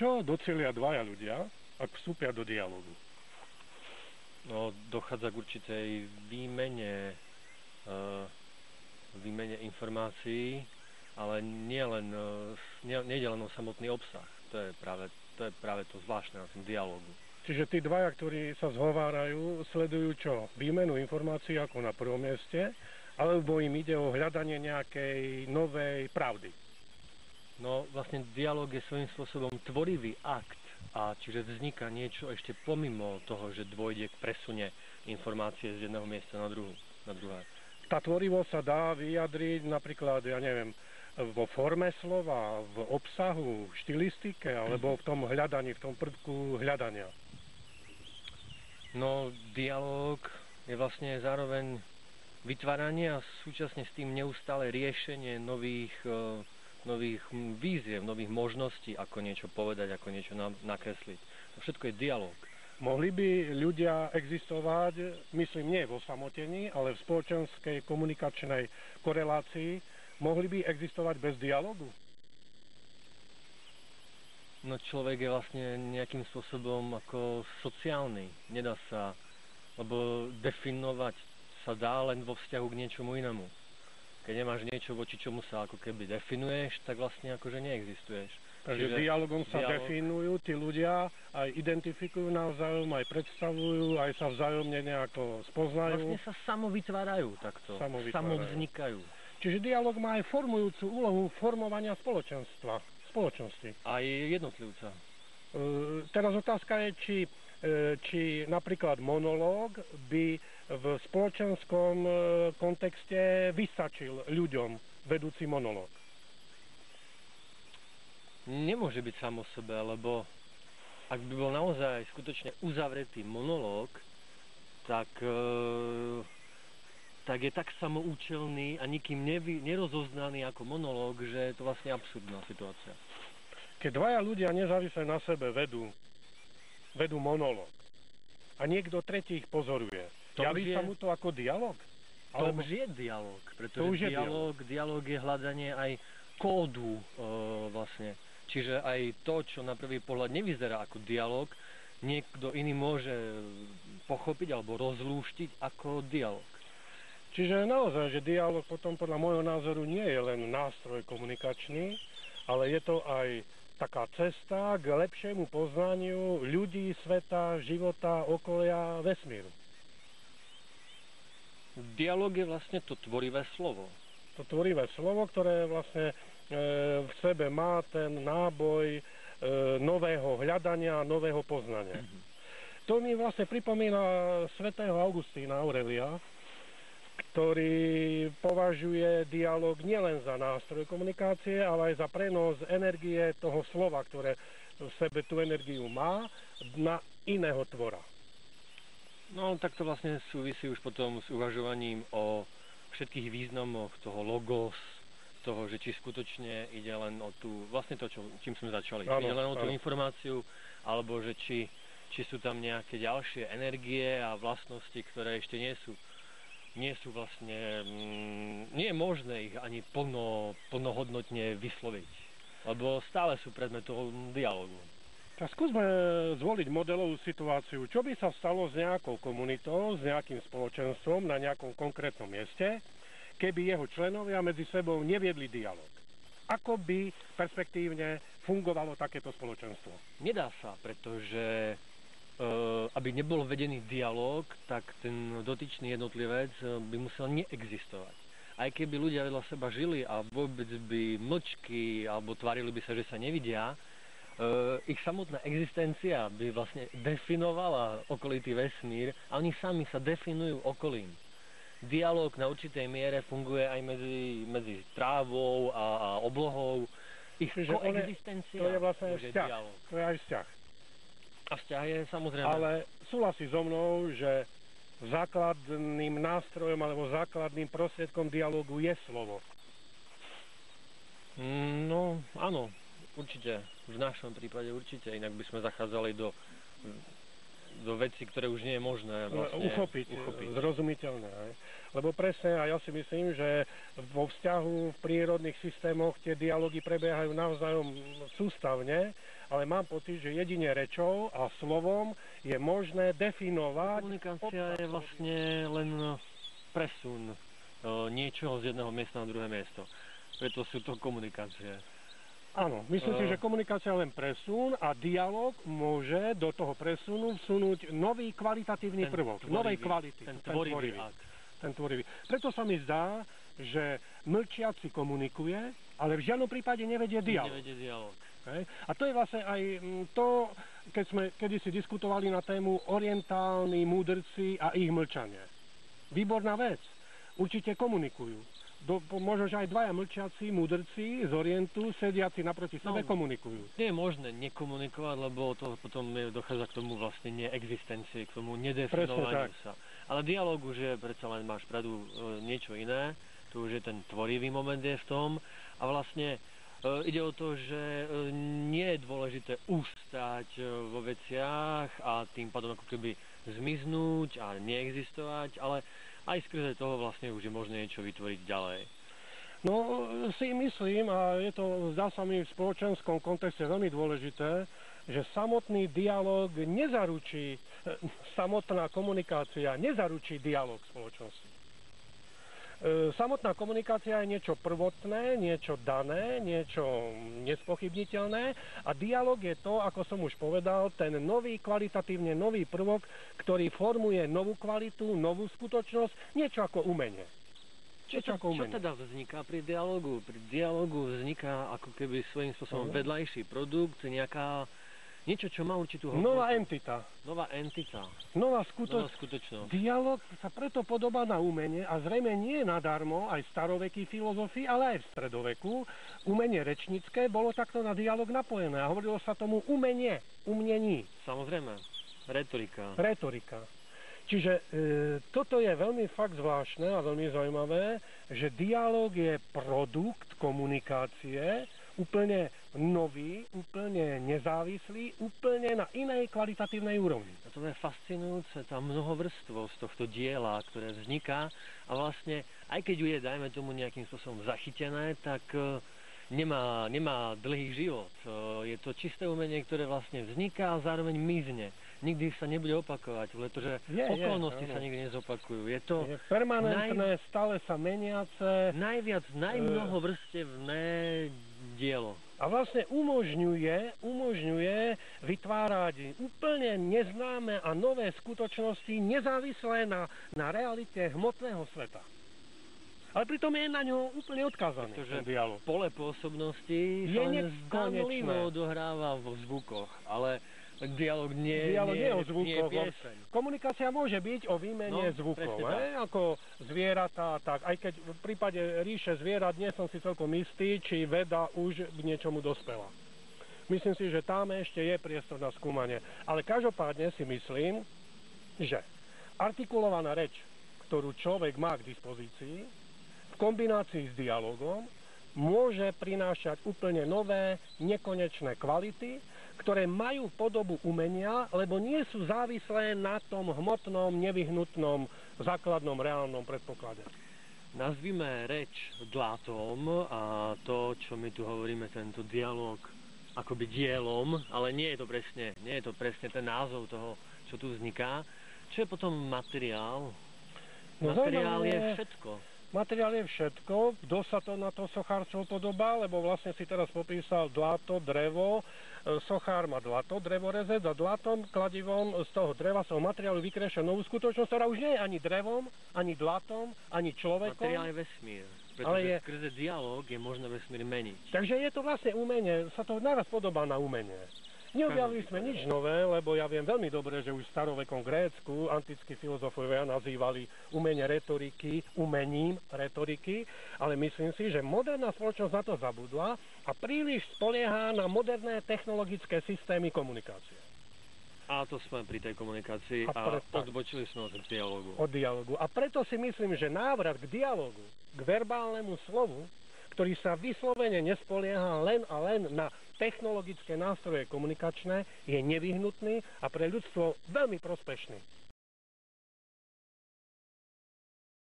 Čo docielia dvaja ľudia, ak vstúpia do dialógu? No, dochádza k určitej výmene informácií, ale nejde len o samotný obsah. To je práve to zvláštne na tom dialógu. Čiže tí dvaja, ktorí sa zhovárajú, sledujú čo? Výmenu informácií ako na prvom mieste, alebo im ide o hľadanie nejakej novej pravdy? No, vlastne dialóg je svojím spôsobom tvorivý akt, a čiže vzniká niečo ešte pomimo toho, že dôjde k presune informácie z jedného miesta na druhé. Tá tvorivosť sa dá vyjadriť napríklad, ja neviem, vo forme slova, v obsahu, v štilistike, alebo v tom hľadaní, v tom prvku hľadania. No, dialóg je vlastne zároveň vytváranie a súčasne s tým neustále riešenie nových víziev, nových možností, ako niečo povedať, ako niečo nakresliť. To všetko je dialóg. Mohli by ľudia existovať, myslím, nie v osamotení, ale v spoločenskej komunikačnej korelácii, mohli by existovať bez dialógu? No, človek je vlastne nejakým spôsobom ako sociálny. Nedá sa, lebo definovať sa dá len vo vzťahu k niečomu inému. Keď nemáš niečo, voči čomu sa ako keby definuješ, tak vlastne akože neexistuješ. Takže dialogom sa definujú tí ľudia, aj identifikujú navzájom, aj predstavujú, aj sa vzájomne nejako spoznajú. Vlastne sa samovytvárajú takto, samovznikajú. Čiže dialog má aj formujúcu úlohu formovania spoločnosti. Aj jednotlivca. Teraz otázka je, či napríklad monológ by v spoločenskom kontexte vystačil ľuďom vedúci monológ. Nemôže byť sám o sebe, lebo ak by bol naozaj skutočne uzavretý monológ, tak je tak samoučelný a nikým nerozoznaný ako monológ, že je to vlastne absurdná situácia. Keď dvaja ľudia nezávisle na sebe vedú monológ a niekto tretí ich pozoruje, javí sa mu to ako dialog? To už je dialog, pretože dialog je hľadanie aj kódu vlastne. Čiže aj to, čo na prvý pohľad nevyzerá ako dialog, niekto iný môže pochopiť alebo rozlúštiť ako dialog. Čiže naozaj, že dialog potom podľa môjho názoru nie je len nástroj komunikačný, ale je to aj taká cesta k lepšiemu poznaniu ľudí, sveta, života, okolia, vesmíru. Dialóg je vlastne to tvorivé slovo. To tvorivé slovo, ktoré vlastne v sebe má ten náboj nového hľadania, nového poznania. To mi vlastne pripomína svätého Augustína Aurelia, ktorý považuje dialog nielen za nástroj komunikácie, ale aj za prenos energie toho slova, ktoré v sebe tú energiu má, na iného tvora. No, tak to vlastne súvisí už potom s uvažovaním o všetkých významoch toho logos, toho, že či skutočne ide len o tú, vlastne to, čím sme začali, či ide len o tú informáciu, alebo že či sú tam nejaké ďalšie energie a vlastnosti, ktoré ešte nie sú vlastne, nie je možné ich ani plnohodnotne vysloviť, lebo stále sú predmetom dialogu. Tak skúsme zvoliť modelovú situáciu. Čo by sa stalo s nejakou komunitou, s nejakým spoločenstvom na nejakom konkrétnom mieste, keby jeho členovia medzi sebou neviedli dialog? Ako by perspektívne fungovalo takéto spoločenstvo? Nedá sa, pretože aby nebol vedený dialog, tak ten dotyčný jednotlivec by musel neexistovať. Aj keby ľudia vedľa seba žili a vôbec by mlčky alebo tvárili by sa, že sa nevidia, ich samotná existencia by vlastne definovala okolitý vesmír a oni sami sa definujú okolím. Dialóg na určitej miere funguje aj medzi trávou a oblohou. Ich koexistencia to je vlastne vzťah. Dialóg. To je aj vzťah. A vzťah je samozrejme. Ale súhlasí so mnou, že základným nástrojom alebo základným prostriedkom dialógu je slovo. No, áno, určite. V našom prípade určite. Inak by sme zachádzali do vecí, ktoré už nie je možné vlastne uchopiť. Zrozumiteľné. Lebo presne, a ja si myslím, že v vo vzťahu v prírodných systémoch tie dialógy prebiehajú navzájom sústavne, ale mám pocit, že jedine rečou a slovom je možné definovať... Komunikácia je vlastne len presun niečoho z jedného miesta na druhé miesto. Preto sú to komunikácie. Áno, myslím si, že komunikácia je len presun a dialog môže do toho presunu vsunúť nový kvalitatívny prvok, novej kvality. Ten tvorivý akt. Ten tvorivý. Preto sa mi zdá, že mlčiaci komunikuje, ale v žiadnom prípade nevedie dialog. Hej. A to je vlastne aj to, keď sme kedysi diskutovali na tému orientálni múdrci a ich mlčanie. Výborná vec. Určite komunikujú. Možno, že aj dvaja mlčiaci múdrci z Orientu, sediaci naproti sebe, komunikujú. Nie je možné nekomunikovať, lebo to potom dochádza k tomu vlastne neexistencii, k tomu nedefinovaniu sa. Ale dialóg už je, predsa len máš pravdu, niečo iné. Tu už je ten tvorivý moment je v tom. A vlastne ide o to, že nie je dôležité ustať vo veciach a tým pádom ako keby zmiznúť a neexistovať, ale aj skrze toho vlastne už je možné niečo vytvoriť ďalej. No si myslím, a je to, zdá sa mi v spoločenskom kontexte veľmi dôležité, že samotný dialóg nezaručí, samotná komunikácia nezaručí dialóg v spoločnosti. Samotná komunikácia je niečo prvotné, niečo dané, niečo nespochybniteľné a dialog je to, ako som už povedal, ten nový, kvalitatívne nový prvok, ktorý formuje novú kvalitu, novú skutočnosť, niečo ako umenie. Čo teda vzniká pri dialogu? Pri dialogu vzniká ako keby svojím spôsobom vedľajší produkt, niečo, čo má určitú hodnotu. Nová entita. Nová skutočnosť. Dialóg sa preto podobá na umenie a zrejme nie nadarmo aj v starovekej filozofii, ale aj v stredoveku. Umenie rečnícke bolo takto na dialóg napojené a hovorilo sa tomu umnení. Samozrejme. Retorika. Čiže toto je veľmi fakt zvláštne a veľmi zaujímavé, že dialóg je produkt komunikácie, úplne nový, úplne nezávislý, úplne na inej kvalitatívnej úrovni. A to je fascinujúce, tá mnohovrstvosť tohto diela, ktoré vzniká a vlastne, aj keď ju je, dajme tomu, nejakým spôsobom zachytené, tak nemá dlhý život. Je to čisté umenie, ktoré vlastne vzniká a zároveň mizne. Nikdy sa nebude opakovať, pretože okolnosti sa nikdy nezopakujú. Je to permanentné, stále sa meniace. Najmnohovrstevné dielo. A vlastne umožňuje vytvárať úplne neznáme a nové skutočnosti nezávislé na realite hmotného sveta. Ale pritom je na ňo úplne odkázaný ten dialog. Pole pôsobnosti sa len zdanlivo odohráva vo zvukoch, ale dialog nie je o zvukoch. Komunikácia môže byť o výmene zvukov, ako zvieratá, tak aj keď v prípade ríše zvierat nie som si celkom istý, či veda už k niečomu dospela. Myslím si, že tam ešte je priestor na skúmanie. Ale každopádne si myslím, že artikulovaná reč, ktorú človek má k dispozícii, v kombinácii s dialogom, môže prinášať úplne nové, nekonečné kvality, ktoré majú podobu umenia, lebo nie sú závislé na tom hmotnom, nevyhnutnom, základnom, reálnom predpoklade. Nazvime reč dlátom a to, čo my tu hovoríme, tento dialog, akoby dielom, ale nie je to presne ten názov toho, čo tu vzniká. Čo je potom materiál? Materiál je všetko. Materiál je všetko. Kto sa to na to sochárstvo podobá, lebo vlastne si teraz popísal dláto, drevo. Sochár má dlato, drevorezec a dlatom, kladivom z toho dreva, z toho materiálu vykreša novú skutočnosť, ktorá už nie je ani drevom, ani dlatom, ani človekom. Materiál je vesmír, pretože skrze dialóg je možné vesmír meniť. Takže je to vlastne umenie, sa to naraz podobá na umenie. Neobjavili sme nič nové, lebo ja viem veľmi dobre, že už v starovekom Grécku antickí filozofovia nazývali umenie retoriky umením retoriky, ale myslím si, že moderná spoločnosť na to zabudla a príliš spolieha na moderné technologické systémy komunikácie. A to sme pri tej komunikácii a odbočili sme od dialogu. Od dialogu. A preto si myslím, že návrat k dialogu, k verbálnemu slovu, ktorý sa vyslovene nespolieha len a len na technologické nástroje komunikačné, je nevyhnutný a pre ľudstvo veľmi prospešný.